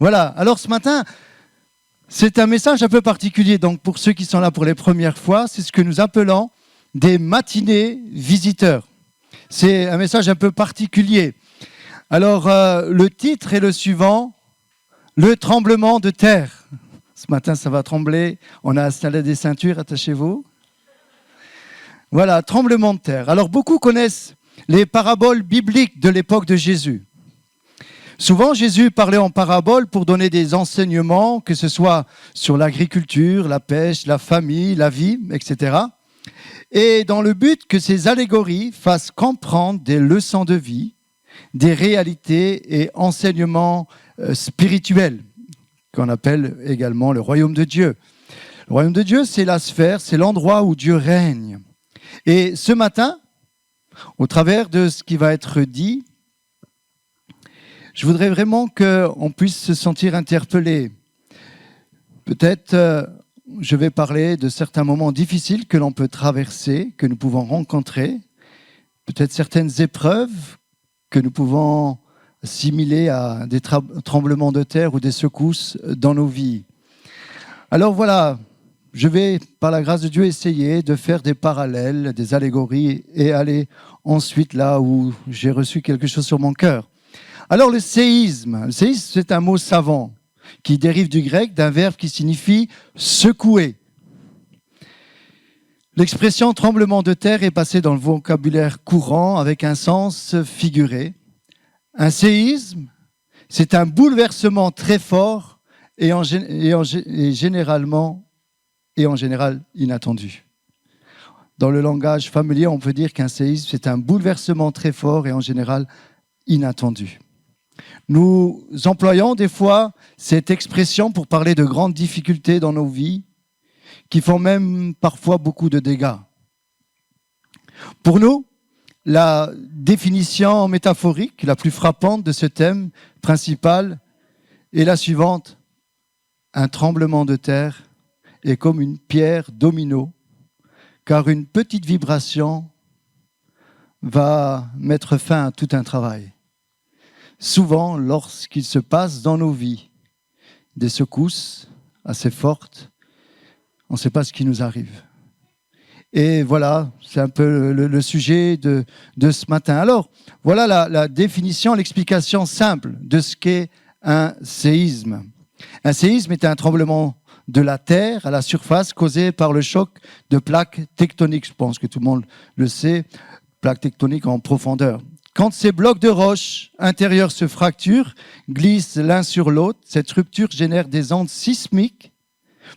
Voilà, alors ce matin, c'est un message un peu particulier. Donc pour ceux qui sont là pour les premières fois, c'est ce que nous appelons des matinées visiteurs. C'est un message un peu particulier. Alors le titre est le suivant, le tremblement de terre. Ce matin, ça va trembler. On a installé des ceintures, attachez-vous. Voilà, tremblement de terre. Alors beaucoup connaissent les paraboles bibliques de l'époque de Jésus. Souvent, Jésus parlait en paraboles pour donner des enseignements, que ce soit sur l'agriculture, la pêche, la famille, la vie, etc. Et dans le but que ces allégories fassent comprendre des leçons de vie, des réalités et enseignements spirituels, qu'on appelle également le royaume de Dieu. Le royaume de Dieu, c'est la sphère, c'est l'endroit où Dieu règne. Et ce matin, au travers de ce qui va être dit, je voudrais vraiment qu'on puisse se sentir interpellé. Peut-être, je vais parler de certains moments difficiles que l'on peut traverser, que nous pouvons rencontrer. Peut-être certaines épreuves que nous pouvons assimiler à des tremblements de terre ou des secousses dans nos vies. Alors voilà, je vais, par la grâce de Dieu, essayer de faire des parallèles, des allégories et aller ensuite là où j'ai reçu quelque chose sur mon cœur. Alors le séisme, c'est un mot savant qui dérive du grec d'un verbe qui signifie secouer. L'expression tremblement de terre est passée dans le vocabulaire courant avec un sens figuré. Un séisme, c'est un bouleversement très fort et en général inattendu. Dans le langage familier, on peut dire qu'un séisme, c'est un bouleversement très fort et en général inattendu. Nous employons des fois cette expression pour parler de grandes difficultés dans nos vies, qui font même parfois beaucoup de dégâts. Pour nous, la définition métaphorique la plus frappante de ce thème principal est la suivante. Un tremblement de terre est comme une pierre domino, car une petite vibration va mettre fin à tout un travail. Souvent, lorsqu'il se passe dans nos vies des secousses assez fortes, on ne sait pas ce qui nous arrive. Et voilà, c'est un peu le sujet de ce matin. Alors, voilà la définition, l'explication simple de ce qu'est un séisme. Un séisme est un tremblement de la terre à la surface causé par le choc de plaques tectoniques. Je pense que tout le monde le sait, plaques tectoniques en profondeur. Quand ces blocs de roches intérieurs se fracturent, glissent l'un sur l'autre, cette rupture génère des ondes sismiques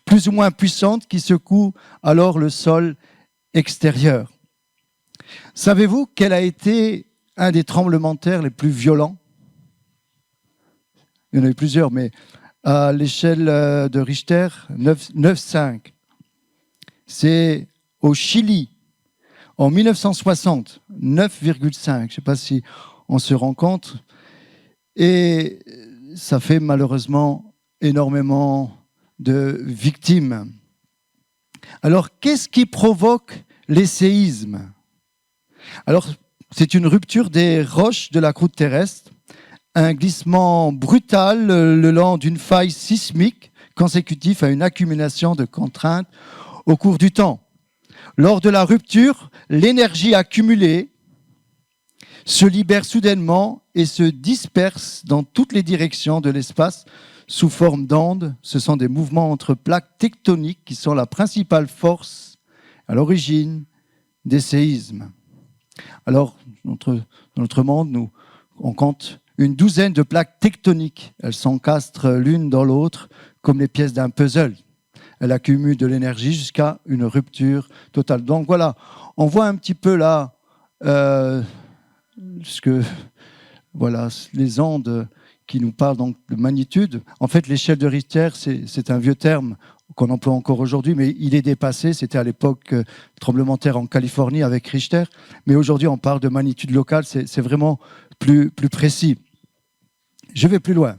plus ou moins puissantes qui secouent alors le sol extérieur. Savez-vous quel a été un des tremblements de terre les plus violents ? Il y en a eu plusieurs, mais à l'échelle de Richter, 9,5. C'est au Chili. En 1960, 9,5, je ne sais pas si on se rend compte. Et ça fait malheureusement énormément de victimes. Alors, qu'est-ce qui provoque les séismes ? Alors, c'est une rupture des roches de la croûte terrestre, un glissement brutal le long d'une faille sismique consécutif à une accumulation de contraintes au cours du temps. Lors de la rupture, l'énergie accumulée se libère soudainement et se disperse dans toutes les directions de l'espace sous forme d'ondes. Ce sont des mouvements entre plaques tectoniques qui sont la principale force à l'origine des séismes. Alors, dans notre monde, on compte une douzaine de plaques tectoniques. Elles s'encastrent l'une dans l'autre comme les pièces d'un puzzle. Elle accumule de l'énergie jusqu'à une rupture totale. Donc voilà, on voit un petit peu là les ondes qui nous parlent donc de magnitude. En fait, l'échelle de Richter, c'est un vieux terme qu'on emploie encore aujourd'hui, mais il est dépassé. C'était à l'époque tremblement de terre en Californie avec Richter. Mais aujourd'hui, on parle de magnitude locale. C'est vraiment plus précis. Je vais plus loin.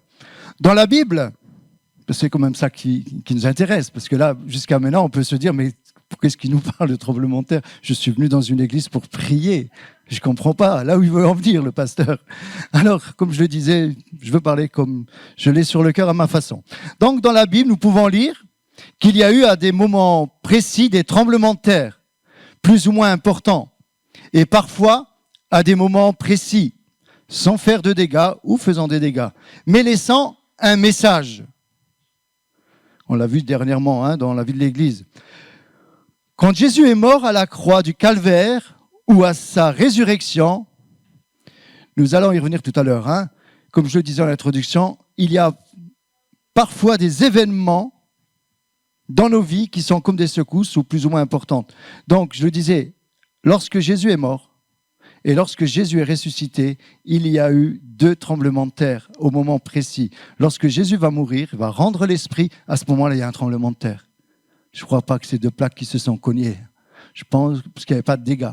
Dans la Bible, c'est quand même ça qui nous intéresse, parce que là, jusqu'à maintenant, on peut se dire, mais Qu'est-ce qu'il nous parle de tremblement de terre? Je suis venu dans une église pour prier. Je ne comprends pas, là où il veut en venir, le pasteur. Alors, comme je le disais, je veux parler comme je l'ai sur le cœur à ma façon. Donc, dans la Bible, nous pouvons lire qu'il y a eu à des moments précis des tremblements de terre, plus ou moins importants, et parfois à des moments précis, sans faire de dégâts ou faisant des dégâts, mais laissant un message. On l'a vu dernièrement dans la vie de l'Église. Quand Jésus est mort à la croix du Calvaire ou à sa résurrection, nous allons y revenir tout à l'heure, comme je le disais en introduction, il y a parfois des événements dans nos vies qui sont comme des secousses ou plus ou moins importantes. Donc, je le disais, lorsque Jésus est mort et lorsque Jésus est ressuscité, il y a eu 2 tremblements de terre au moment précis. Lorsque Jésus va mourir, il va rendre l'esprit, à ce moment-là, il y a un tremblement de terre. Je ne crois pas que c'est 2 plaques qui se sont cognées. Je pense parce qu'il n'y avait pas de dégâts.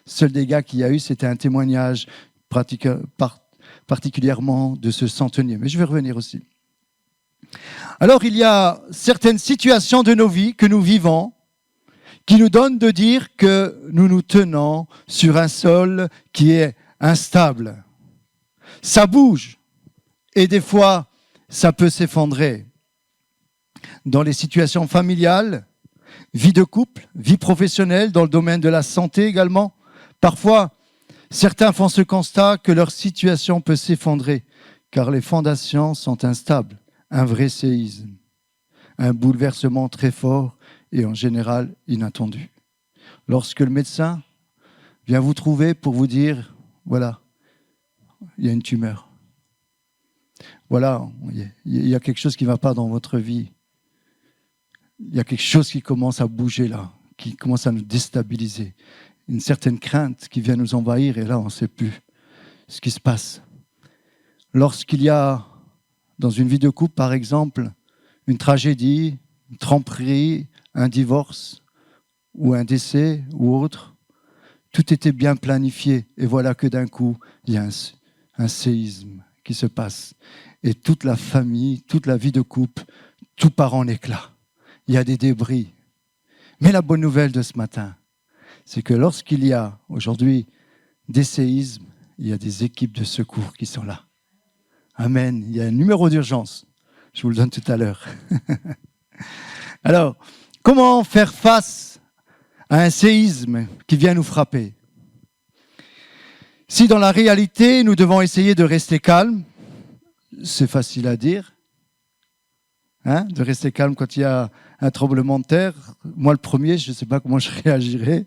Le seul dégât qu'il y a eu, c'était un témoignage particulièrement de ce centenier. Mais je vais revenir aussi. Alors, il y a certaines situations de nos vies que nous vivons qui nous donnent de dire que nous nous tenons sur un sol qui est instable. Ça bouge et des fois, ça peut s'effondrer. Dans les situations familiales, vie de couple, vie professionnelle, dans le domaine de la santé également. Parfois, certains font ce constat que leur situation peut s'effondrer car les fondations sont instables. Un vrai séisme, un bouleversement très fort et en général inattendu. Lorsque le médecin vient vous trouver pour vous dire, voilà, il y a une tumeur. Voilà, il y a quelque chose qui ne va pas dans votre vie. Il y a quelque chose qui commence à bouger là, qui commence à nous déstabiliser. Une certaine crainte qui vient nous envahir et là, on ne sait plus ce qui se passe. Lorsqu'il y a, dans une vie de couple, par exemple, une tragédie, une tromperie, un divorce ou un décès ou autre, tout était bien planifié. Et voilà que d'un coup, il y a un séisme qui se passe. Et toute la famille, toute la vie de couple, tout part en éclats. Il y a des débris. Mais la bonne nouvelle de ce matin, c'est que lorsqu'il y a aujourd'hui des séismes, il y a des équipes de secours qui sont là. Amen. Il y a un numéro d'urgence. Je vous le donne tout à l'heure. Alors, comment faire face à un séisme qui vient nous frapper? Si dans la réalité, nous devons essayer de rester calmes, c'est facile à dire, de rester calme quand il y a un tremblement de terre. Moi, le premier, je ne sais pas comment je réagirais.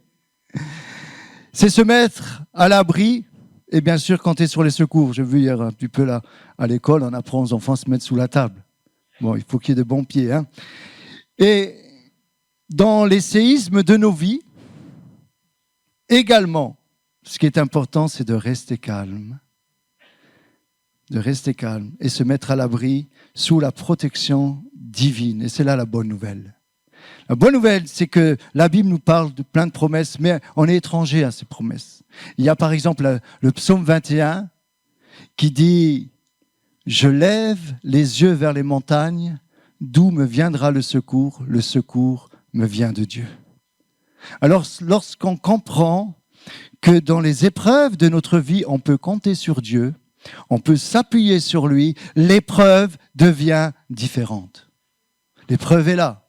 C'est se mettre à l'abri. Et bien sûr, quand tu es sur les secours, j'ai vu hier un petit peu là à l'école, on apprend aux enfants à se mettre sous la table. Bon, il faut qu'il y ait de bons pieds. Et dans les séismes de nos vies, également, ce qui est important, c'est de rester calme. De rester calme et se mettre à l'abri sous la protection divine. Et c'est là la bonne nouvelle. La bonne nouvelle, c'est que la Bible nous parle de plein de promesses, mais on est étranger à ces promesses. Il y a par exemple le psaume 21 qui dit « Je lève les yeux vers les montagnes, d'où me viendra le secours me vient de Dieu. » Alors, lorsqu'on comprend que dans les épreuves de notre vie, on peut compter sur Dieu, on peut s'appuyer sur lui, l'épreuve devient différente. L'épreuve est là.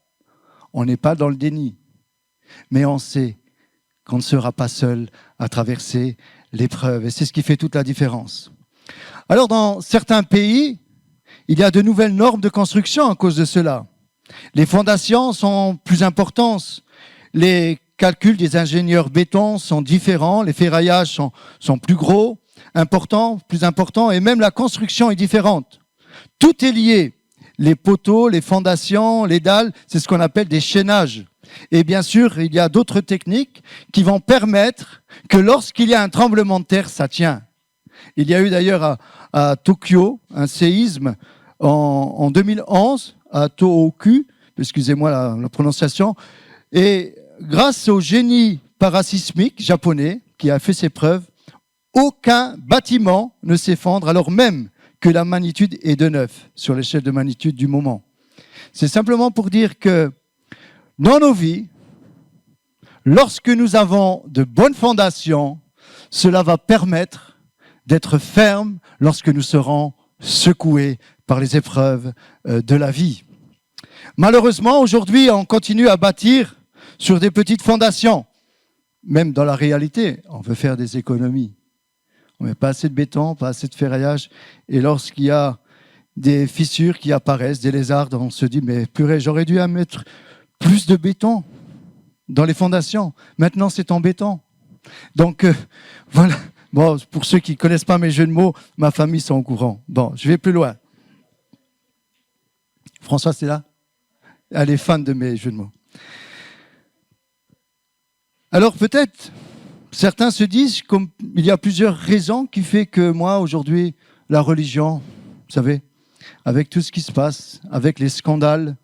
On n'est pas dans le déni, mais on sait qu'on ne sera pas seul à traverser l'épreuve. Et c'est ce qui fait toute la différence. Alors, dans certains pays, il y a de nouvelles normes de construction à cause de cela. Les fondations sont plus importantes. Les calculs des ingénieurs béton sont différents. Les ferraillages sont plus gros, plus importants. Et même la construction est différente. Tout est lié. Les poteaux, les fondations, les dalles, c'est ce qu'on appelle des chaînages. Et bien sûr, il y a d'autres techniques qui vont permettre que lorsqu'il y a un tremblement de terre, ça tient. Il y a eu d'ailleurs à Tokyo un séisme en 2011, à Tohoku, excusez-moi la prononciation, et grâce au génie parasismique japonais qui a fait ses preuves, aucun bâtiment ne s'effondre alors même que la magnitude est de 9 sur l'échelle de magnitude du moment. C'est simplement pour dire que dans nos vies, Lorsque nous avons de bonnes fondations, cela va permettre d'être ferme lorsque nous serons secoués par les épreuves de la vie. Malheureusement, aujourd'hui, on continue à bâtir sur des petites fondations. Même dans la réalité, on veut faire des économies. On met pas assez de béton, pas assez de ferraillage. Et lorsqu'il y a des fissures qui apparaissent, des lézards, on se dit, mais purée, j'aurais dû mettre plus de béton dans les fondations. Maintenant, c'est en béton. Donc, voilà. Bon, pour ceux qui ne connaissent pas mes jeux de mots, ma famille sont au courant. Bon, je vais plus loin. François, c'est là? Elle est fan de mes jeux de mots. Alors, peut-être, certains se disent qu'il y a plusieurs raisons qui font que moi, aujourd'hui, la religion, vous savez, avec tout ce qui se passe, avec les scandales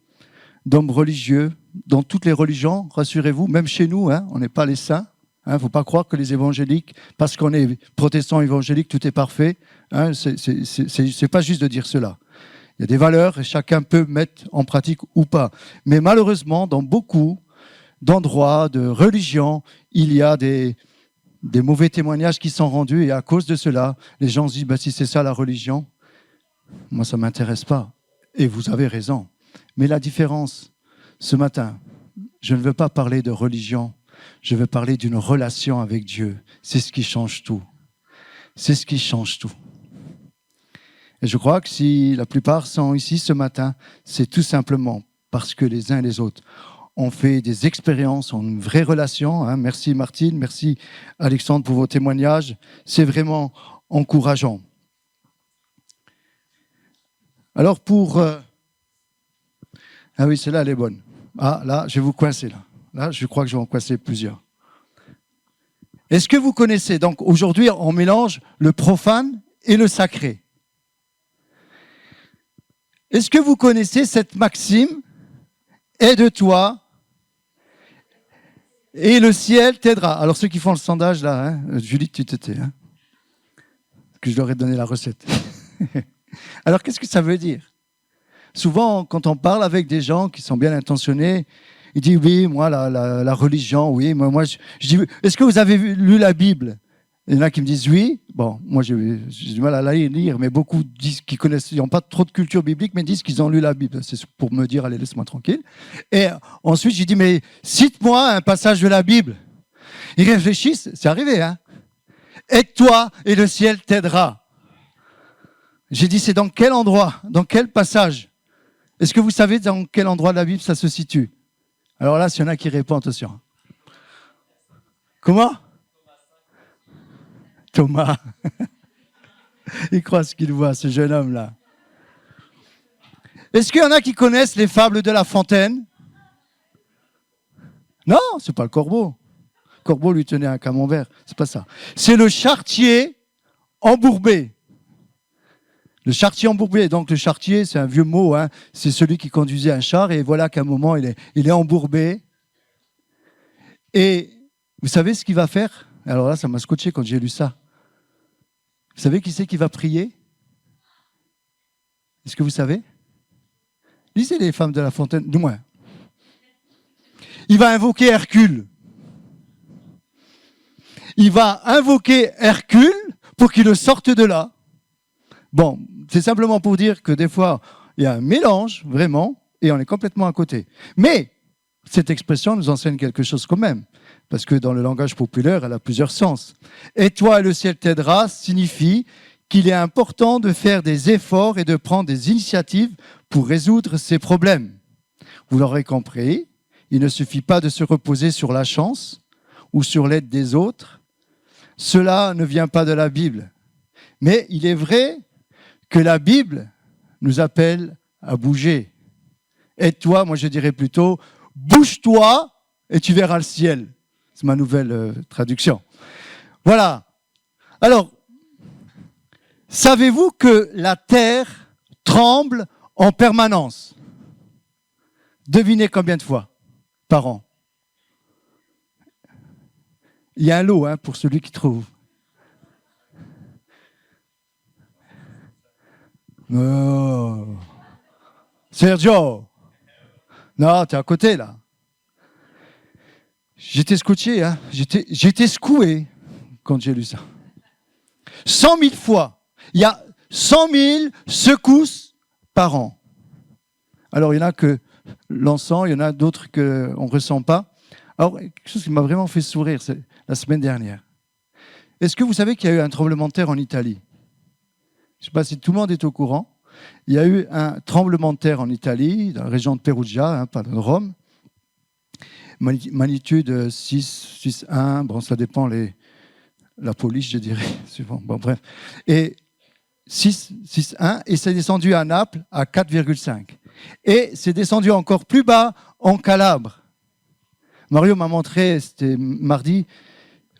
d'hommes religieux, dans toutes les religions, rassurez-vous, même chez nous, hein, on n'est pas les saints. Il ne faut pas croire que les évangéliques, parce qu'on est protestants évangéliques, tout est parfait. Hein, c'est pas juste de dire cela. Il y a des valeurs et chacun peut mettre en pratique ou pas. Mais malheureusement, dans beaucoup d'endroits, de religions, il y a des mauvais témoignages qui sont rendus et à cause de cela, les gens se disent bah, si c'est ça la religion, moi ça ne m'intéresse pas. Et vous avez raison. Mais la différence, ce matin, je ne veux pas parler de religion. Je veux parler d'une relation avec Dieu. C'est ce qui change tout. C'est ce qui change tout. Et je crois que si la plupart sont ici ce matin, c'est tout simplement parce que les uns et les autres ont fait des expériences, ont une vraie relation. Hein. Merci Martine, merci Alexandre pour vos témoignages. C'est vraiment encourageant. Alors pour... Ah oui, celle-là, elle est bonne. Ah, là, je vais vous coincer, là. Là, je crois que je vais en coincer plusieurs. Est-ce que vous connaissez, donc aujourd'hui, on mélange le profane et le sacré. Est-ce que vous connaissez cette maxime « Aide-toi et le ciel t'aidera ». Alors ceux qui font le sondage, là, hein, Julie, tu t'étais, hein, que je leur ai donné la recette. Alors qu'est-ce que ça veut dire? Souvent, quand on parle avec des gens qui sont bien intentionnés, ils disent oui, moi, la religion, oui. Moi je dis, est-ce que vous avez lu la Bible? Il y en a qui me disent oui. Bon, moi, j'ai du mal à la lire, mais beaucoup disent qu'ils connaissent, ils n'ont pas trop de culture biblique, mais disent qu'ils ont lu la Bible. C'est pour me dire, allez, laisse-moi tranquille. Et ensuite, j'ai dit, mais cite-moi un passage de la Bible. Ils réfléchissent, c'est arrivé, hein. Aide-toi et le ciel t'aidera. J'ai dit, c'est dans quel endroit? Dans quel passage? Est-ce que vous savez dans quel endroit de la Bible ça se situe? Alors là, s'il y en a qui répondent, attention. Comment? Thomas. Il croit ce qu'il voit, ce jeune homme-là. Est-ce qu'il y en a qui connaissent les fables de La Fontaine? Non, c'est pas le corbeau. Le corbeau lui tenait un camembert, c'est pas ça. C'est le charretier embourbé. Le charretier embourbé, donc le charretier, c'est un vieux mot, hein. C'est celui qui conduisait un char, et voilà qu'à un moment, il est embourbé. Et vous savez ce qu'il va faire? Alors là, ça m'a scotché quand j'ai lu ça. Vous savez qui c'est qui va prier? Est-ce que vous savez? Lisez les femmes de La Fontaine, du moins. Il va invoquer Hercule. Il va invoquer Hercule pour qu'il le sorte de là. Bon, c'est simplement pour dire que des fois, il y a un mélange, vraiment, et on est complètement à côté. Mais cette expression nous enseigne quelque chose quand même, parce que dans le langage populaire, elle a plusieurs sens. « Et toi et le ciel t'aidera » signifie qu'il est important de faire des efforts et de prendre des initiatives pour résoudre ces problèmes. Vous l'aurez compris, il ne suffit pas de se reposer sur la chance ou sur l'aide des autres. Cela ne vient pas de la Bible. Mais il est vrai que la Bible nous appelle à bouger. Aide-toi, moi je dirais plutôt, bouge-toi et tu verras le ciel. C'est ma nouvelle traduction. Voilà. Alors, savez-vous que la terre tremble en permanence? Devinez combien de fois par an? Il y a un lot, hein, pour celui qui trouve. Oh. Sergio. Non, tu es à côté là. J'étais scotché, hein. J'étais secoué quand j'ai lu ça. 100 000 fois. Il y a 100 000 secousses par an. Alors, il y en a que l'on sent, il y en a d'autres qu'on ne ressent pas. Alors, quelque chose qui m'a vraiment fait sourire, c'est la semaine dernière. Est-ce que vous savez qu'il y a eu un tremblement de terre en Italie? Je ne sais pas si tout le monde est au courant. Il y a eu un tremblement de terre en Italie, dans la région de Perugia, pas de Rome. Magnitude 6, 6,1, bon, ça dépend la police, je dirais. Bon, bref. Et 6,1, et c'est descendu à Naples à 4,5. Et c'est descendu encore plus bas en Calabre. Mario m'a montré, c'était mardi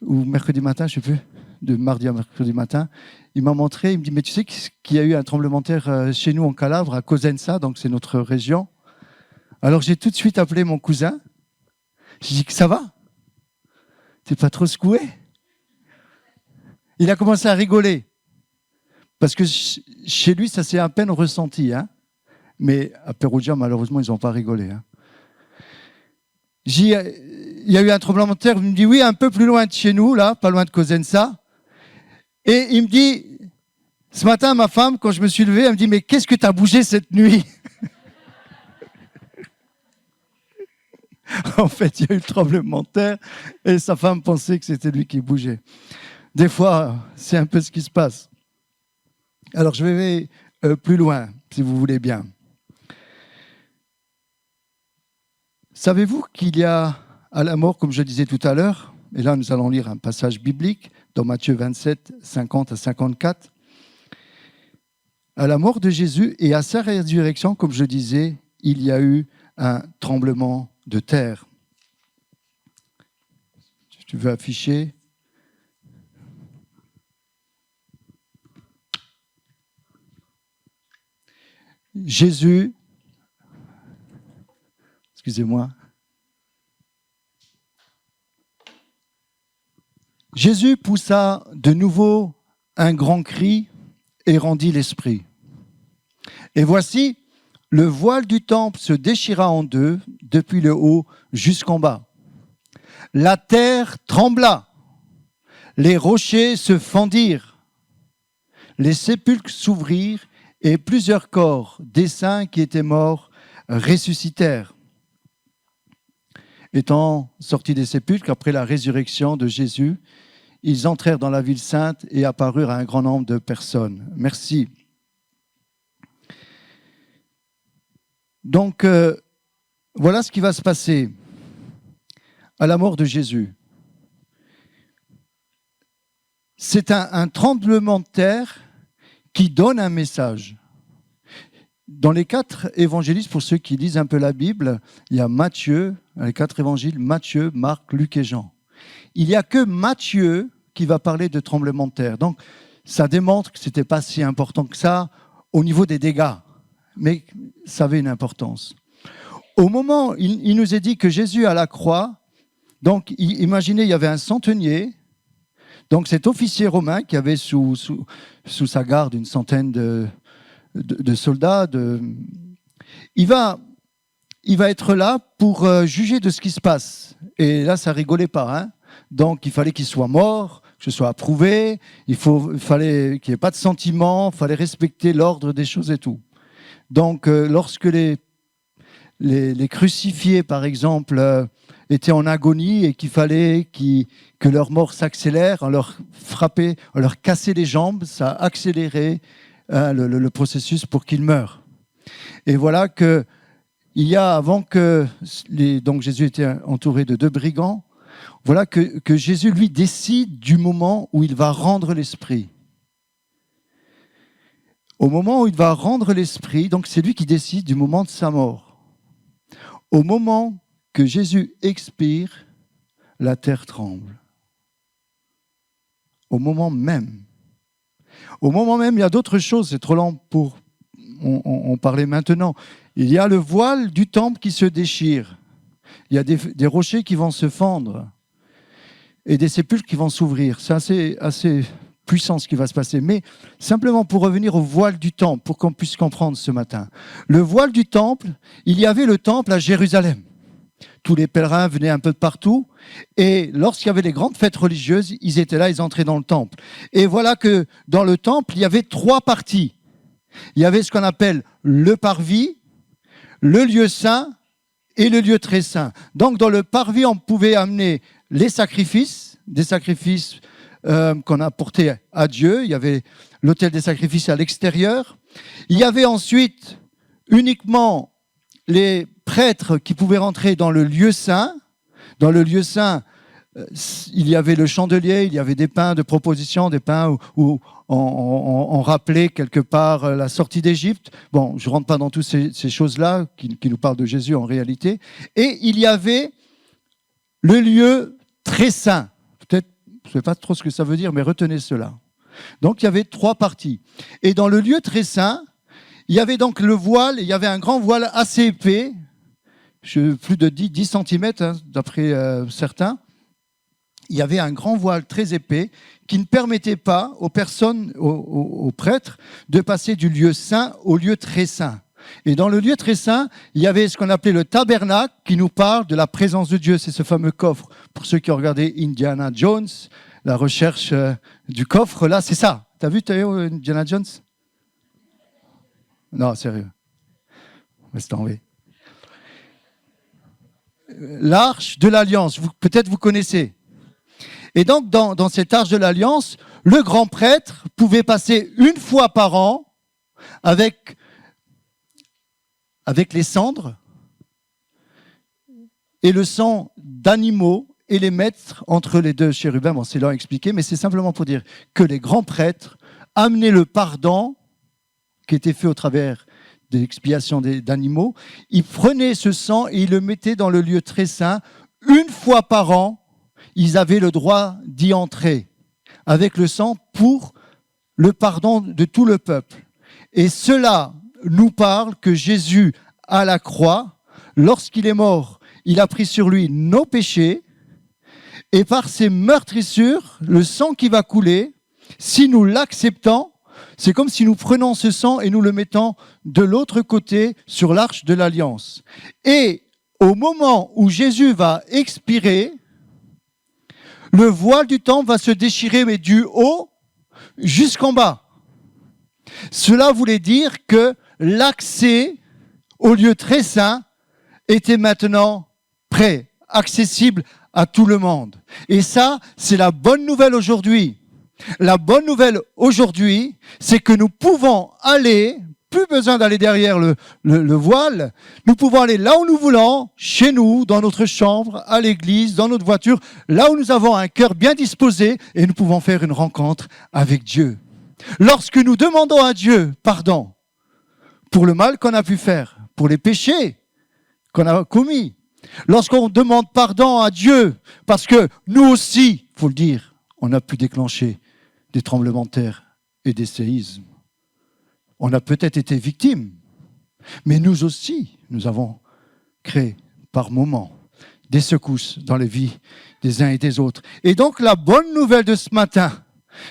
ou mercredi matin, je ne sais plus, de mardi à mercredi matin. Il m'a montré, il me dit, mais tu sais qu'il y a eu un tremblement de terre chez nous en Calabre, à Cosenza, donc c'est notre région. Alors j'ai tout de suite appelé mon cousin. J'ai dit que ça va? T'es pas trop secoué? Il a commencé à rigoler. Parce que chez lui, ça s'est à peine ressenti. Hein. Mais à Perugia, malheureusement, ils n'ont pas rigolé. Hein. Il y a eu un tremblement de terre. Il me dit, oui, un peu plus loin de chez nous, là, pas loin de Cosenza. Et il me dit, ce matin, ma femme, quand je me suis levé, elle me dit, mais qu'est-ce que tu as bougé cette nuit? En fait, il y a eu le tremblement de terre et sa femme pensait que c'était lui qui bougeait. Des fois, c'est un peu ce qui se passe. Alors, je vais plus loin, si vous voulez bien. Savez-vous qu'il y a à la mort, comme je disais tout à l'heure, et là nous allons lire un passage biblique dans Matthieu 27, 50 à 54, à la mort de Jésus et à sa résurrection, comme je disais, il y a eu un tremblement de terre. Tu veux afficher? Jésus, excusez-moi. Jésus poussa de nouveau un grand cri et rendit l'esprit. Et voici, le voile du temple se déchira en deux, depuis le haut jusqu'en bas. La terre trembla, les rochers se fendirent, les sépulcres s'ouvrirent et plusieurs corps des saints qui étaient morts ressuscitèrent. Étant sortis des sépulcres après la résurrection de Jésus, ils entrèrent dans la ville sainte et apparurent à un grand nombre de personnes. Merci. Donc, voilà ce qui va se passer à la mort de Jésus. C'est un tremblement de terre qui donne un message. Dans les 4 évangélistes, pour ceux qui lisent un peu la Bible, il y a Matthieu, les 4 évangiles, Matthieu, Marc, Luc et Jean. Il n'y a que Matthieu qui va parler de tremblement de terre. Donc, ça démontre que ce n'était pas si important que ça au niveau des dégâts, mais ça avait une importance. Au moment, il nous est dit que Jésus à la croix, donc imaginez, il y avait un centenier, donc cet officier romain qui avait sous sa garde une centaine de soldats, il va être là pour juger de ce qui se passe. Et là, ça rigolait pas. Hein. Donc, il fallait qu'il soit mort, que ce soit approuvé, il fallait qu'il n'y ait pas de sentiment, il fallait respecter l'ordre des choses et tout. Donc, lorsque les crucifiés, par exemple, étaient en agonie et qu'il fallait que leur mort s'accélère, on leur frappait, on leur cassait les jambes, ça accélérait le processus pour qu'ils meurent. Et voilà que il y a, avant que donc Jésus était entouré de 2 brigands, voilà que Jésus, lui, décide du moment où il va rendre l'esprit. Au moment où il va rendre l'esprit, donc c'est lui qui décide du moment de sa mort. Au moment que Jésus expire, la terre tremble. Au moment même. Au moment même, il y a d'autres choses, c'est trop lent pour en parler maintenant. Il y a le voile du temple qui se déchire. Il y a des rochers qui vont se fendre et des sépulcres qui vont s'ouvrir. C'est assez puissant ce qui va se passer. Mais simplement pour revenir au voile du temple, pour qu'on puisse comprendre ce matin. Le voile du temple, il y avait le temple à Jérusalem. Tous les pèlerins venaient un peu de partout. Et lorsqu'il y avait les grandes fêtes religieuses, ils étaient là, ils entraient dans le temple. Et voilà que dans le temple, il y avait 3 parties. Il y avait ce qu'on appelle le parvis, le lieu saint et le lieu très saint. Donc dans le parvis, on pouvait amener les sacrifices, des sacrifices qu'on apportait à Dieu. Il y avait l'autel des sacrifices à l'extérieur. Il y avait ensuite uniquement les prêtres qui pouvaient rentrer dans le lieu saint. Dans le lieu saint, il y avait le chandelier, il y avait des pains de proposition, des pains où on rappelait quelque part la sortie d'Égypte. Bon, je ne rentre pas dans toutes ces choses-là qui nous parlent de Jésus en réalité. Et il y avait le lieu très saint. Peut-être, je ne sais pas trop ce que ça veut dire, mais retenez cela. Donc, il y avait 3 parties. Et dans le lieu très saint, il y avait donc le voile, il y avait un grand voile assez épais, plus de 10 cm, d'après certains. Il y avait un grand voile très épais qui ne permettait pas aux personnes, aux prêtres, de passer du lieu saint au lieu très saint. Et dans le lieu très saint, il y avait ce qu'on appelait le tabernacle qui nous parle de la présence de Dieu. C'est ce fameux coffre. Pour ceux qui ont regardé Indiana Jones, la recherche du coffre, là, c'est ça. T'as vu, Théo, Indiana Jones? Non, sérieux. Laisse tomber. L'arche de l'Alliance, peut-être vous connaissez. Et donc, dans cette arche de l'Alliance, le grand prêtre pouvait passer une fois par an avec les cendres et le sang d'animaux et les mettre entre les 2 chérubins. Bon, c'est long à expliquer, mais c'est simplement pour dire que les grands prêtres amenaient le pardon qui était fait au travers de l'expiation d'animaux. Ils prenaient ce sang et ils le mettaient dans le lieu très saint. Une fois par an, ils avaient le droit d'y entrer avec le sang pour le pardon de tout le peuple. Et cela nous parle que Jésus, à la croix, lorsqu'il est mort, il a pris sur lui nos péchés et par ses meurtrissures, le sang qui va couler, si nous l'acceptons, c'est comme si nous prenons ce sang et nous le mettons de l'autre côté sur l'arche de l'Alliance. Et au moment où Jésus va expirer, le voile du temple va se déchirer, mais du haut jusqu'en bas. Cela voulait dire que l'accès au lieu très saint était maintenant prêt, accessible à tout le monde. Et ça, c'est la bonne nouvelle aujourd'hui. La bonne nouvelle aujourd'hui, c'est que nous pouvons aller, plus besoin d'aller derrière le voile, nous pouvons aller là où nous voulons, chez nous, dans notre chambre, à l'église, dans notre voiture, là où nous avons un cœur bien disposé et nous pouvons faire une rencontre avec Dieu. Lorsque nous demandons à Dieu pardon pour le mal qu'on a pu faire, pour les péchés qu'on a commis, lorsqu'on demande pardon à Dieu, parce que nous aussi, il faut le dire, on a pu déclencher des tremblements de terre et des séismes. On a peut-être été victimes, mais nous aussi, nous avons créé par moments des secousses dans les vies des uns et des autres. Et donc la bonne nouvelle de ce matin,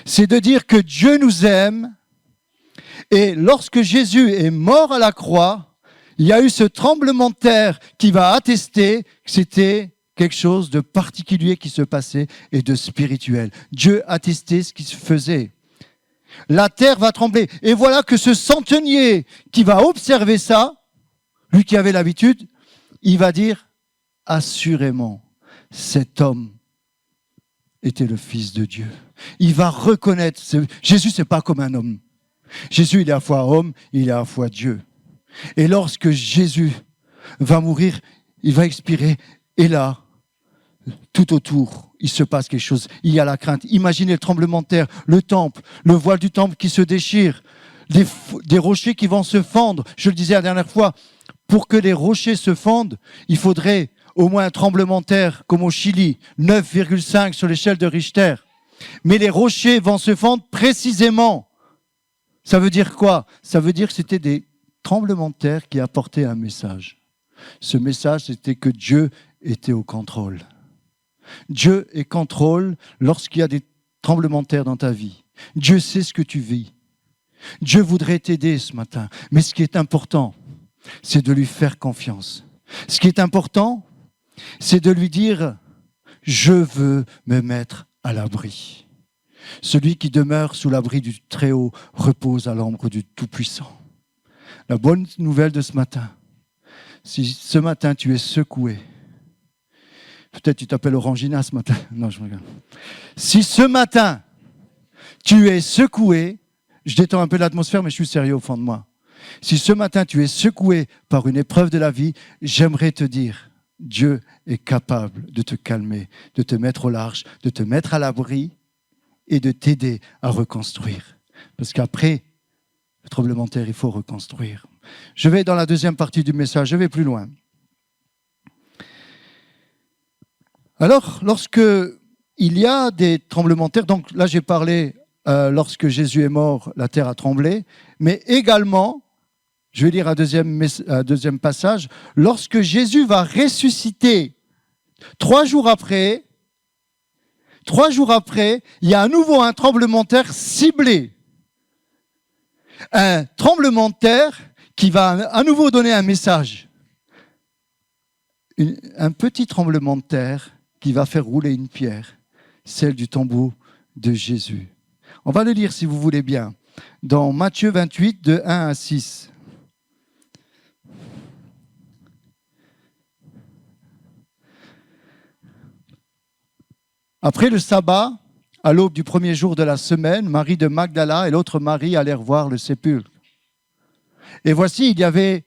c'est de dire que Dieu nous aime. Et lorsque Jésus est mort à la croix, il y a eu ce tremblement de terre qui va attester que c'était quelque chose de particulier qui se passait et de spirituel. Dieu attestait ce qui se faisait. La terre va trembler. Et voilà que ce centenier qui va observer ça, lui qui avait l'habitude, il va dire, assurément, cet homme était le Fils de Dieu. Il va reconnaître, Jésus, c'est pas comme un homme. Jésus, il est à la fois homme, il est à la fois Dieu. Et lorsque Jésus va mourir, il va expirer. Et là, tout autour, il se passe quelque chose. Il y a la crainte. Imaginez le tremblement de terre, le temple, le voile du temple qui se déchire, des rochers qui vont se fendre. Je le disais la dernière fois, pour que les rochers se fendent, il faudrait au moins un tremblement de terre, comme au Chili, 9,5 sur l'échelle de Richter. Mais les rochers vont se fendre précisément. Ça veut dire quoi? Ça veut dire que c'était des tremblements de terre qui apportaient un message. Ce message, c'était que Dieu était au contrôle. Dieu est contrôle lorsqu'il y a des tremblements de terre dans ta vie. Dieu sait ce que tu vis. Dieu voudrait t'aider ce matin. Mais ce qui est important, c'est de lui faire confiance. Ce qui est important, c'est de lui dire « Je veux me mettre à l'abri ». Celui qui demeure sous l'abri du Très-Haut repose à l'ombre du Tout-Puissant. La bonne nouvelle de ce matin, si ce matin tu es secoué, peut-être tu t'appelles Orangina ce matin, non je regarde. Si ce matin tu es secoué, je détends un peu l'atmosphère mais je suis sérieux au fond de moi. Si ce matin tu es secoué par une épreuve de la vie, j'aimerais te dire, Dieu est capable de te calmer, de te mettre au large, de te mettre à l'abri et de t'aider à reconstruire. Parce qu'après le tremblement de terre, il faut reconstruire. Je vais dans la deuxième partie du message, je vais plus loin. Alors, lorsque il y a des tremblements de terre, donc là j'ai parlé, lorsque Jésus est mort, la terre a tremblé, mais également, je vais lire un deuxième passage, lorsque Jésus va ressusciter 3 jours après, il y a à nouveau un tremblement de terre ciblé. Un tremblement de terre qui va à nouveau donner un message. Un petit tremblement de terre qui va faire rouler une pierre, celle du tombeau de Jésus. On va le lire si vous voulez bien, dans Matthieu 28, de 1 à 6. Après le sabbat, à l'aube du premier jour de la semaine, Marie de Magdala et l'autre Marie allèrent voir le sépulcre. Et voici, il y avait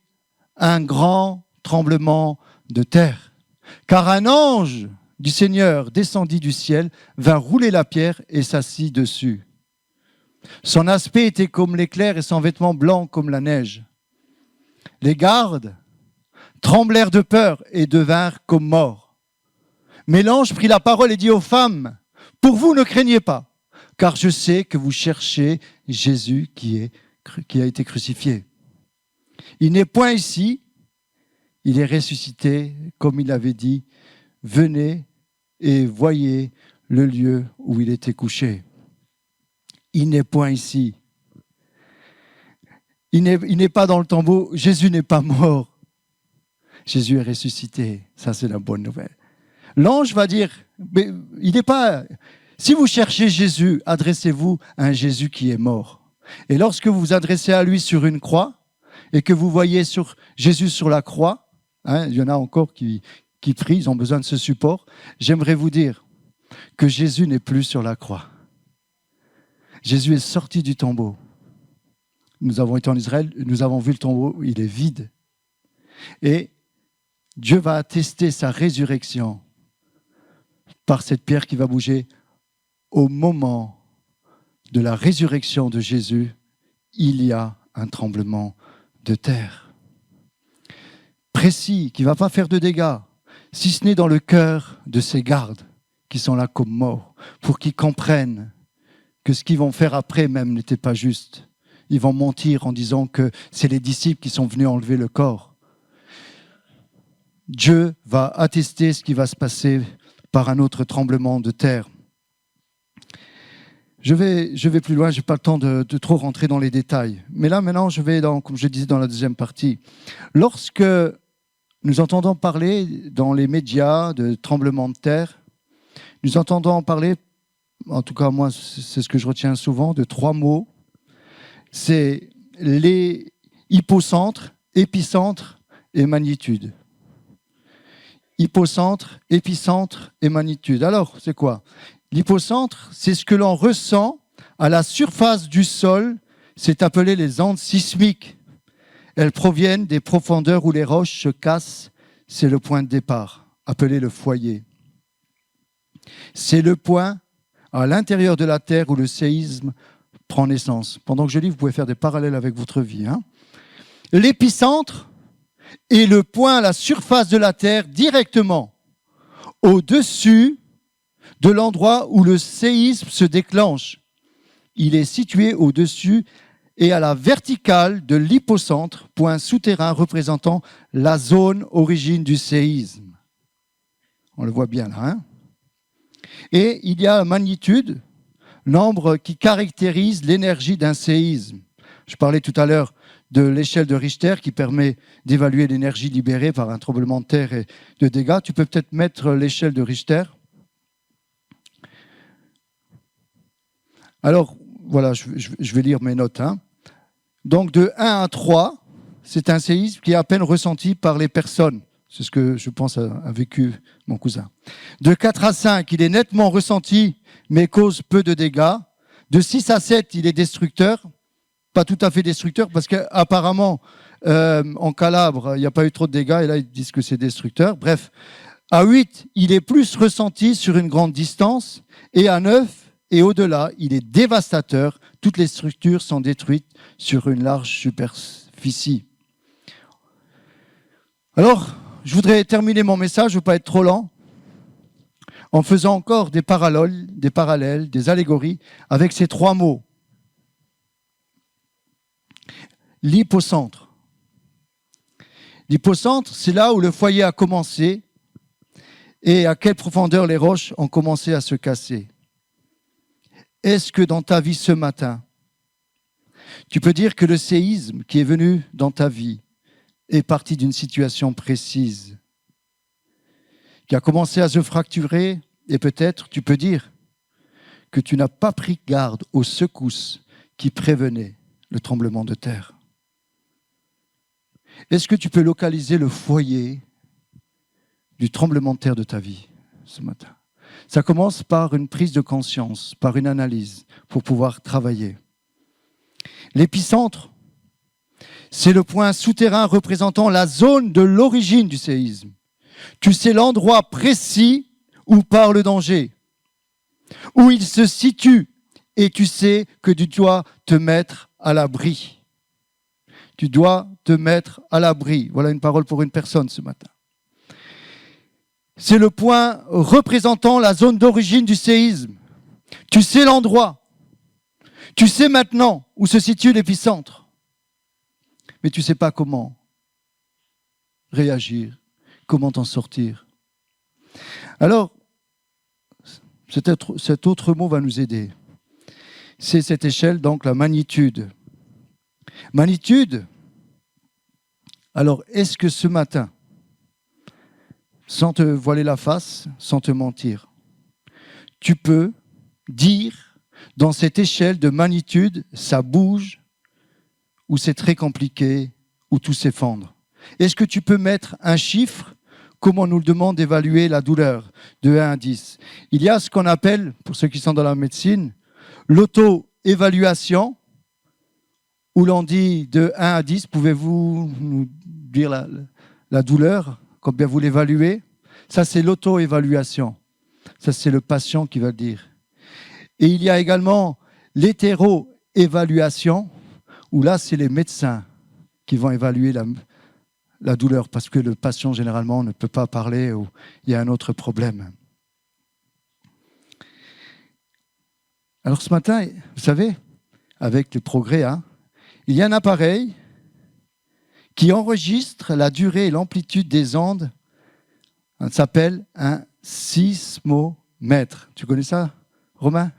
un grand tremblement de terre, car un ange du Seigneur descendit du ciel, vint rouler la pierre et s'assit dessus. Son aspect était comme l'éclair et son vêtement blanc comme la neige. Les gardes tremblèrent de peur et devinrent comme morts. Mais l'ange prit la parole et dit aux femmes, « Pour vous, ne craignez pas, car je sais que vous cherchez Jésus qui a été crucifié. Il n'est point ici, il est ressuscité, comme il avait dit, venez et voyez le lieu où il était couché. Il n'est point ici. Il n'est pas dans le tombeau. Jésus n'est pas mort. Jésus est ressuscité. Ça, c'est la bonne nouvelle. L'ange va dire, mais il n'est pas... Si vous cherchez Jésus, adressez-vous à un Jésus qui est mort. Et lorsque vous vous adressez à lui sur une croix et que vous voyez Jésus sur la croix, il y en a encore qui prient, ils ont besoin de ce support, j'aimerais vous dire que Jésus n'est plus sur la croix. Jésus est sorti du tombeau. Nous avons été en Israël, nous avons vu le tombeau, il est vide. Et Dieu va attester sa résurrection par cette pierre qui va bouger. Au moment de la résurrection de Jésus, il y a un tremblement de terre. Précis, qui ne va pas faire de dégâts, si ce n'est dans le cœur de ces gardes qui sont là comme morts, pour qu'ils comprennent que ce qu'ils vont faire après même n'était pas juste. Ils vont mentir en disant que c'est les disciples qui sont venus enlever le corps. Dieu va attester ce qui va se passer par un autre tremblement de terre. Je vais plus loin, je n'ai pas le temps de trop rentrer dans les détails. Mais là, maintenant, je vais, comme je disais dans la deuxième partie. Lorsque nous entendons parler dans les médias de tremblements de terre, nous entendons parler, en tout cas moi, c'est ce que je retiens souvent, de 3 mots. C'est les hypocentres, épicentres et magnitude. Hypocentre, épicentre et magnitude. Alors, c'est quoi ? L'hypocentre, c'est ce que l'on ressent à la surface du sol, c'est appelé les ondes sismiques. Elles proviennent des profondeurs où les roches se cassent, c'est le point de départ, appelé le foyer. C'est le point à l'intérieur de la Terre où le séisme prend naissance. Pendant que je lis, vous pouvez faire des parallèles avec votre vie. L'épicentre est le point à la surface de la Terre directement au-dessus de l'endroit où le séisme se déclenche. Il est situé au-dessus et à la verticale de l'hypocentre, point souterrain représentant la zone origine du séisme. On le voit bien là. Et il y a la magnitude, nombre qui caractérise l'énergie d'un séisme. Je parlais tout à l'heure de l'échelle de Richter qui permet d'évaluer l'énergie libérée par un tremblement de terre et de dégâts. Tu peux peut-être mettre l'échelle de Richter. Alors, voilà, je vais lire mes notes. Donc, de 1 à 3, c'est un séisme qui est à peine ressenti par les personnes. C'est ce que je pense a vécu mon cousin. De 4 à 5, il est nettement ressenti, mais cause peu de dégâts. De 6 à 7, il est destructeur. Pas tout à fait destructeur, parce qu'apparemment, en Calabre, il n'y a pas eu trop de dégâts, et là, ils disent que c'est destructeur. Bref, à 8, il est plus ressenti sur une grande distance, et à 9, et au-delà, il est dévastateur. Toutes les structures sont détruites sur une large superficie. Alors, je voudrais terminer mon message, je ne veux pas être trop lent, en faisant encore des parallèles, des allégories avec ces 3 mots. L'hypocentre. L'hypocentre, c'est là où le foyer a commencé et à quelle profondeur les roches ont commencé à se casser. Est-ce que dans ta vie ce matin, tu peux dire que le séisme qui est venu dans ta vie est parti d'une situation précise, qui a commencé à se fracturer, et peut-être tu peux dire que tu n'as pas pris garde aux secousses qui prévenaient le tremblement de terre. Est-ce que tu peux localiser le foyer du tremblement de terre de ta vie ce matin? Ça commence par une prise de conscience, par une analyse, pour pouvoir travailler. L'épicentre, c'est le point souterrain représentant la zone de l'origine du séisme. Tu sais l'endroit précis où part le danger, où il se situe, et tu sais que tu dois te mettre à l'abri. Tu dois te mettre à l'abri. Voilà une parole pour une personne ce matin. C'est le point représentant la zone d'origine du séisme. Tu sais l'endroit. Tu sais maintenant où se situe l'épicentre. Mais tu ne sais pas comment réagir, comment t'en sortir. Alors, cet autre mot va nous aider. C'est cette échelle, donc la magnitude. Magnitude, alors est-ce que ce matin, sans te voiler la face, sans te mentir, tu peux dire dans cette échelle de magnitude, ça bouge, ou c'est très compliqué, ou tout s'effondre? Est-ce que tu peux mettre un chiffre, comme on nous le demande d'évaluer la douleur, de 1 à 10? Il y a ce qu'on appelle, pour ceux qui sont dans la médecine, l'auto-évaluation, où l'on dit de 1 à 10, pouvez-vous nous dire la douleur, combien vous l'évaluez? Ça, c'est l'auto-évaluation. Ça, c'est le patient qui va le dire. Et il y a également l'hétéro-évaluation, où là, c'est les médecins qui vont évaluer la douleur, parce que le patient, généralement, ne peut pas parler ou il y a un autre problème. Alors ce matin, vous savez, avec le progrès, il y a un appareil qui enregistre la durée et l'amplitude des ondes. Ça s'appelle un sismomètre. Tu connais ça, Romain?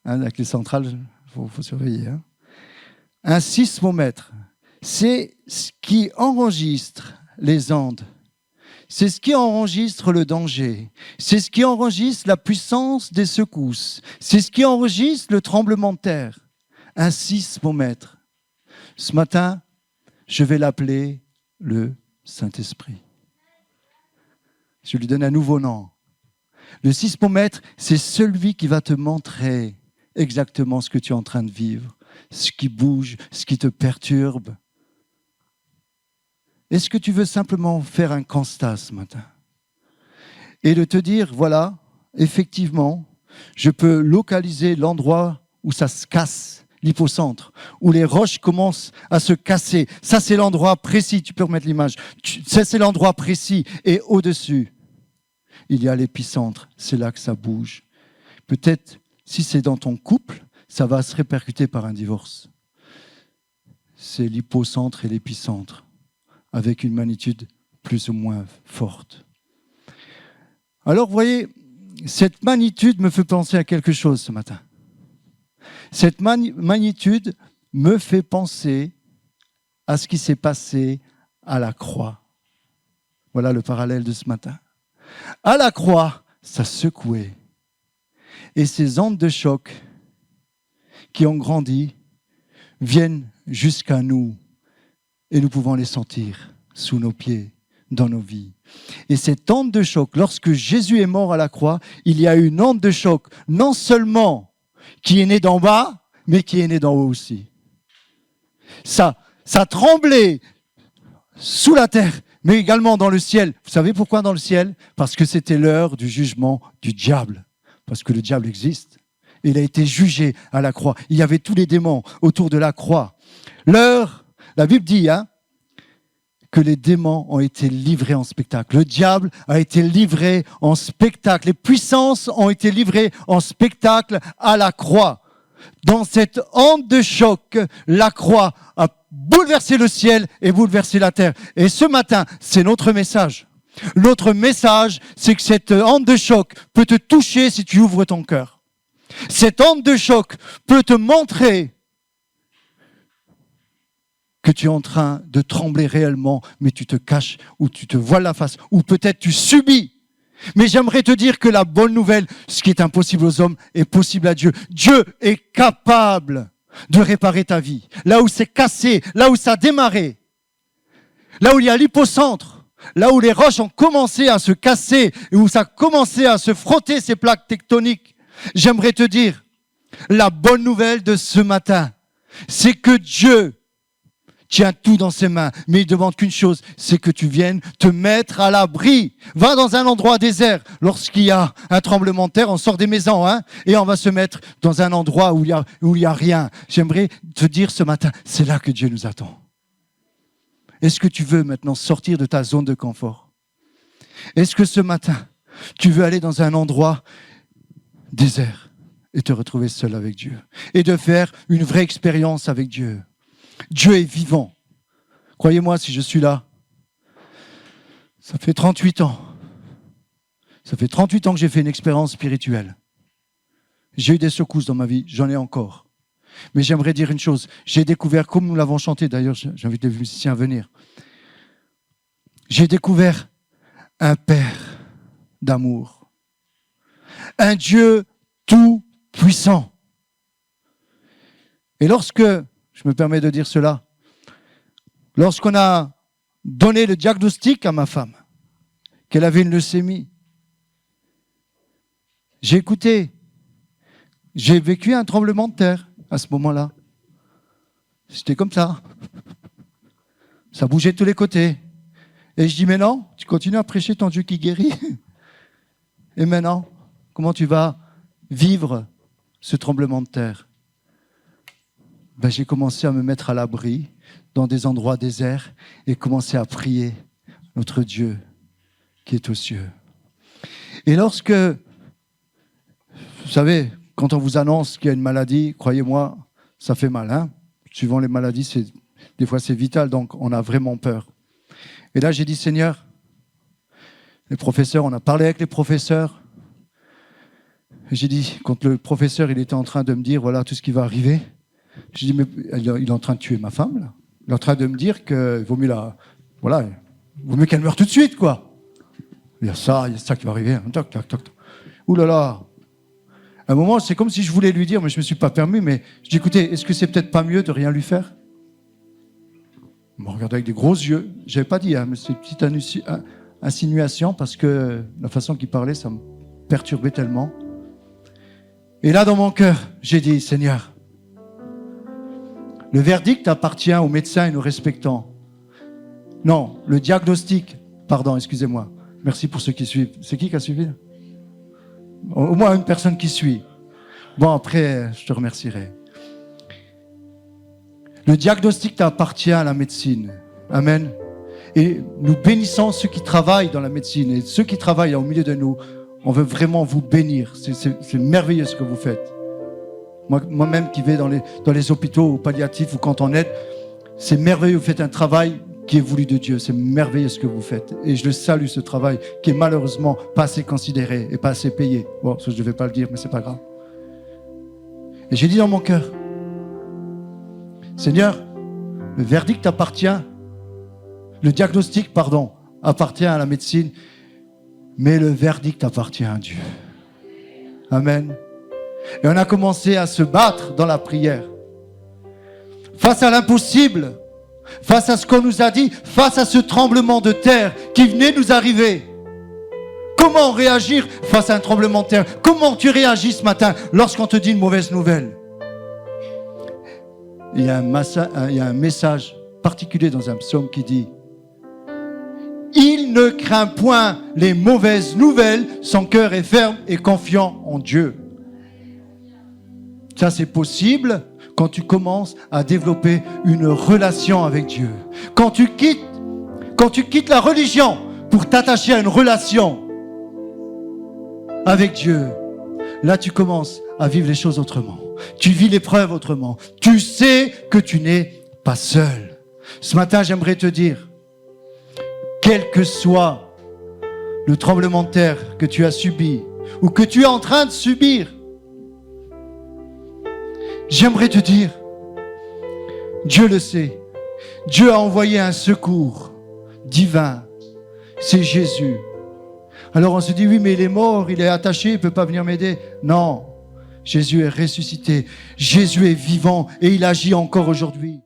Avec les centrales, il faut surveiller. Un sismomètre, c'est ce qui enregistre les ondes. C'est ce qui enregistre le danger. C'est ce qui enregistre la puissance des secousses. C'est ce qui enregistre le tremblement de terre. Un sismomètre. Ce matin, je vais l'appeler le Saint-Esprit. Je lui donne un nouveau nom. Le sismomètre, c'est celui qui va te montrer exactement ce que tu es en train de vivre, ce qui bouge, ce qui te perturbe. Est-ce que tu veux simplement faire un constat ce matin et de te dire, voilà, effectivement, je peux localiser l'endroit où ça se casse, l'hypocentre, où les roches commencent à se casser. Ça, c'est l'endroit précis. Tu peux remettre l'image. Ça, c'est l'endroit précis. Et au-dessus, il y a l'épicentre. C'est là que ça bouge. Peut-être, si c'est dans ton couple, ça va se répercuter par un divorce. C'est l'hypocentre et l'épicentre, avec une magnitude plus ou moins forte. Alors, vous voyez, cette magnitude me fait penser à quelque chose ce matin. Cette magnitude me fait penser à ce qui s'est passé à la croix. Voilà le parallèle de ce matin. À la croix, ça secouait. Et ces ondes de choc qui ont grandi viennent jusqu'à nous. Et nous pouvons les sentir sous nos pieds, dans nos vies. Et cette onde de choc, lorsque Jésus est mort à la croix, il y a une onde de choc, non seulement qui est née d'en bas, mais qui est née d'en haut aussi. Ça tremblait sous la terre, mais également dans le ciel. Vous savez pourquoi dans le ciel ? Parce que c'était l'heure du jugement du diable. Parce que le diable existe. Il a été jugé à la croix. Il y avait tous les démons autour de la croix. L'heure, la Bible dit, que les démons ont été livrés en spectacle. Le diable a été livré en spectacle. Les puissances ont été livrées en spectacle à la croix. Dans cette onde de choc, la croix a bouleversé le ciel et bouleversé la terre. Et ce matin, c'est notre message. Notre message, c'est que cette onde de choc peut te toucher si tu ouvres ton cœur. Cette onde de choc peut te montrer que tu es en train de trembler réellement, mais tu te caches ou tu te voiles la face, ou peut-être tu subis. Mais j'aimerais te dire que la bonne nouvelle, ce qui est impossible aux hommes, est possible à Dieu. Dieu est capable de réparer ta vie. Là où c'est cassé, là où ça a démarré, là où il y a l'hypocentre, là où les roches ont commencé à se casser, et où ça a commencé à se frotter ces plaques tectoniques, j'aimerais te dire, la bonne nouvelle de ce matin, c'est que Dieu tient tout dans ses mains, mais il demande qu'une chose, c'est que tu viennes te mettre à l'abri. Va dans un endroit désert. Lorsqu'il y a un tremblement de terre, on sort des maisons, et on va se mettre dans un endroit où il y a rien. J'aimerais te dire ce matin, c'est là que Dieu nous attend. Est-ce que tu veux maintenant sortir de ta zone de confort ? Est-ce que ce matin, tu veux aller dans un endroit désert et te retrouver seul avec Dieu et de faire une vraie expérience avec Dieu ? Dieu est vivant. Croyez-moi, si je suis là, ça fait 38 ans. Ça fait 38 ans que j'ai fait une expérience spirituelle. J'ai eu des secousses dans ma vie, j'en ai encore. Mais j'aimerais dire une chose. J'ai découvert, comme nous l'avons chanté, d'ailleurs, j'invite les musiciens à venir. J'ai découvert un Père d'amour. Un Dieu tout-puissant. Et lorsque, je me permets de dire cela, lorsqu'on a donné le diagnostic à ma femme, qu'elle avait une leucémie, j'ai écouté, j'ai vécu un tremblement de terre à ce moment-là. C'était comme ça. Ça bougeait de tous les côtés. Et je dis, mais non, tu continues à prêcher ton Dieu qui guérit. Et maintenant, comment tu vas vivre ce tremblement de terre ? J'ai commencé à me mettre à l'abri dans des endroits déserts et commencer à prier notre Dieu qui est aux cieux. Et lorsque, vous savez, quand on vous annonce qu'il y a une maladie, croyez-moi, ça fait mal. Suivant les maladies, des fois c'est vital, donc on a vraiment peur. Et là, j'ai dit, Seigneur, les professeurs, on a parlé avec les professeurs. J'ai dit, quand le professeur il était en train de me dire, voilà tout ce qui va arriver, j'ai dit, mais il est en train de tuer ma femme, là. Il est en train de me dire qu'il vaut mieux vaut mieux qu'elle meure tout de suite, quoi. Il y a ça qui va arriver. Toc, toc, toc. Ouh là là. À un moment, c'est comme si je voulais lui dire, mais je ne me suis pas permis, mais je dis, écoutez, est-ce que c'est peut-être pas mieux de rien lui faire ? Il m'a regardé avec des gros yeux. Je n'avais pas dit, mais c'est une petite insinuation, parce que la façon qu'il parlait, ça me perturbait tellement. Et là, dans mon cœur, j'ai dit, Seigneur, le verdict appartient aux médecins et nous respectons. Non, le diagnostic, pardon, excusez-moi. Merci pour ceux qui suivent. C'est qui a suivi ? Au moins une personne qui suit. Bon, après, je te remercierai. Le diagnostic appartient à la médecine. Amen. Et nous bénissons ceux qui travaillent dans la médecine. Et ceux qui travaillent au milieu de nous, on veut vraiment vous bénir. C'est merveilleux ce que vous faites. Moi-même qui vais dans les hôpitaux ou palliatifs ou quand on aide, c'est merveilleux, vous faites un travail qui est voulu de Dieu, c'est merveilleux ce que vous faites. Et je le salue, ce travail qui est malheureusement pas assez considéré et pas assez payé. Bon, ça je ne devais pas le dire, mais c'est pas grave. Et j'ai dit dans mon cœur, Seigneur, Le verdict appartient, le diagnostic, pardon, appartient à la médecine, mais le verdict appartient à Dieu. Amen. Et on a commencé à se battre dans la prière. Face à l'impossible, face à ce qu'on nous a dit, face à ce tremblement de terre qui venait nous arriver. Comment réagir face à un tremblement de terre? Comment tu réagis ce matin lorsqu'on te dit une mauvaise nouvelle? Il y a un message particulier dans un psaume qui dit: il ne craint point les mauvaises nouvelles, son cœur est ferme et confiant en Dieu. Ça, c'est possible quand tu commences à développer une relation avec Dieu. Quand tu quittes la religion pour t'attacher à une relation avec Dieu, là, tu commences à vivre les choses autrement. Tu vis l'épreuve autrement. Tu sais que tu n'es pas seul. Ce matin, j'aimerais te dire, quel que soit le tremblement de terre que tu as subi ou que tu es en train de subir, j'aimerais te dire, Dieu le sait. Dieu a envoyé un secours divin. C'est Jésus. Alors on se dit, oui, mais il est mort, il est attaché, il ne peut pas venir m'aider. Non, Jésus est ressuscité. Jésus est vivant et il agit encore aujourd'hui.